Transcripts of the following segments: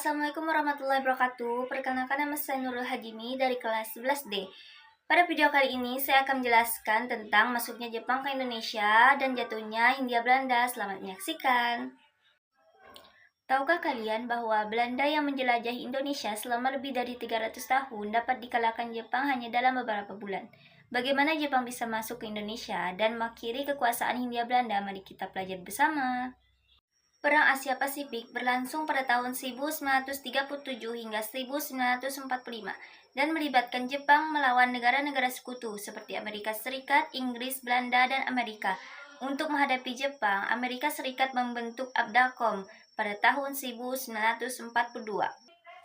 Assalamualaikum warahmatullahi wabarakatuh. Perkenalkan, nama saya Nurul Hajimi dari kelas 11D. Pada video kali ini saya akan menjelaskan tentang masuknya Jepang ke Indonesia dan jatuhnya Hindia Belanda. Selamat menyaksikan. Tahukah kalian bahwa Belanda yang menjelajahi Indonesia selama lebih dari 300 tahun dapat dikalahkan Jepang hanya dalam beberapa bulan? Bagaimana Jepang bisa masuk ke Indonesia dan mengakhiri kekuasaan Hindia Belanda? Mari kita pelajari bersama. Perang Asia Pasifik berlangsung pada tahun 1937 hingga 1945 dan melibatkan Jepang melawan negara-negara sekutu seperti Amerika Serikat, Inggris, Belanda, dan Amerika. Untuk menghadapi Jepang, Amerika Serikat membentuk ABDACOM pada tahun 1942.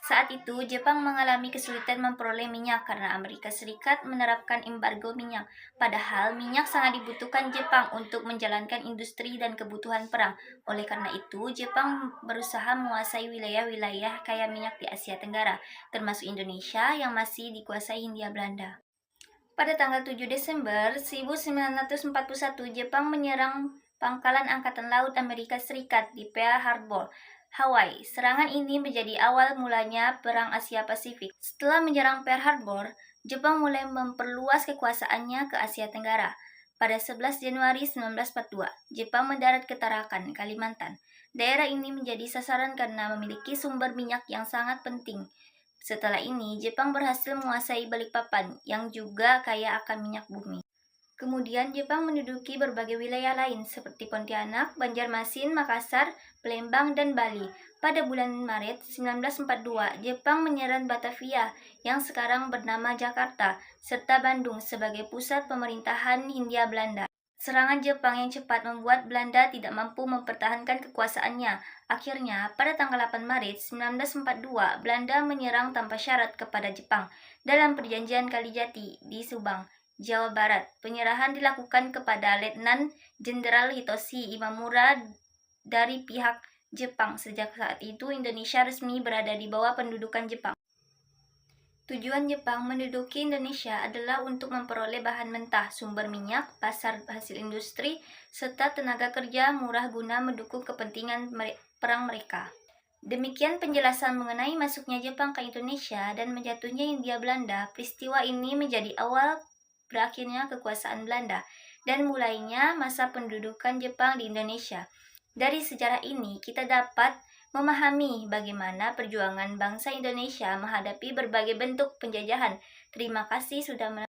Saat itu, Jepang mengalami kesulitan memperoleh minyak karena Amerika Serikat menerapkan embargo minyak. Padahal, minyak sangat dibutuhkan Jepang untuk menjalankan industri dan kebutuhan perang. Oleh karena itu, Jepang berusaha menguasai wilayah-wilayah kaya minyak di Asia Tenggara, termasuk Indonesia yang masih dikuasai Hindia Belanda. Pada tanggal 7 Desember 1941, Jepang menyerang pangkalan Angkatan Laut Amerika Serikat di Pearl Harbor, Hawaii. Serangan ini menjadi awal mulanya Perang Asia Pasifik. Setelah menyerang Pearl Harbor, Jepang mulai memperluas kekuasaannya ke Asia Tenggara. Pada 11 Januari 1942, Jepang mendarat ke Tarakan, Kalimantan. Daerah ini menjadi sasaran karena memiliki sumber minyak yang sangat penting. Setelah ini, Jepang berhasil menguasai Balikpapan yang juga kaya akan minyak bumi. Kemudian Jepang menduduki berbagai wilayah lain seperti Pontianak, Banjarmasin, Makassar, Palembang, dan Bali. Pada bulan Maret 1942, Jepang menyerang Batavia yang sekarang bernama Jakarta, serta Bandung sebagai pusat pemerintahan Hindia Belanda. Serangan Jepang yang cepat membuat Belanda tidak mampu mempertahankan kekuasaannya. Akhirnya, pada tanggal 8 Maret 1942, Belanda menyerang tanpa syarat kepada Jepang dalam perjanjian Kalijati di Subang, Jawa Barat. Penyerahan dilakukan kepada Letnan Jenderal Hitoshi Imamura dari pihak Jepang. Sejak saat itu, Indonesia resmi berada di bawah pendudukan Jepang. Tujuan Jepang menduduki Indonesia adalah untuk memperoleh bahan mentah, sumber minyak, pasar hasil industri, serta tenaga kerja murah guna mendukung kepentingan perang mereka. Demikian penjelasan mengenai masuknya Jepang ke Indonesia dan menjatuhnya Hindia Belanda. Peristiwa ini menjadi awal berakhirnya kekuasaan Belanda dan mulainya masa pendudukan Jepang di Indonesia. Dari sejarah ini, kita dapat memahami bagaimana perjuangan bangsa Indonesia menghadapi berbagai bentuk penjajahan. Terima kasih sudah menonton.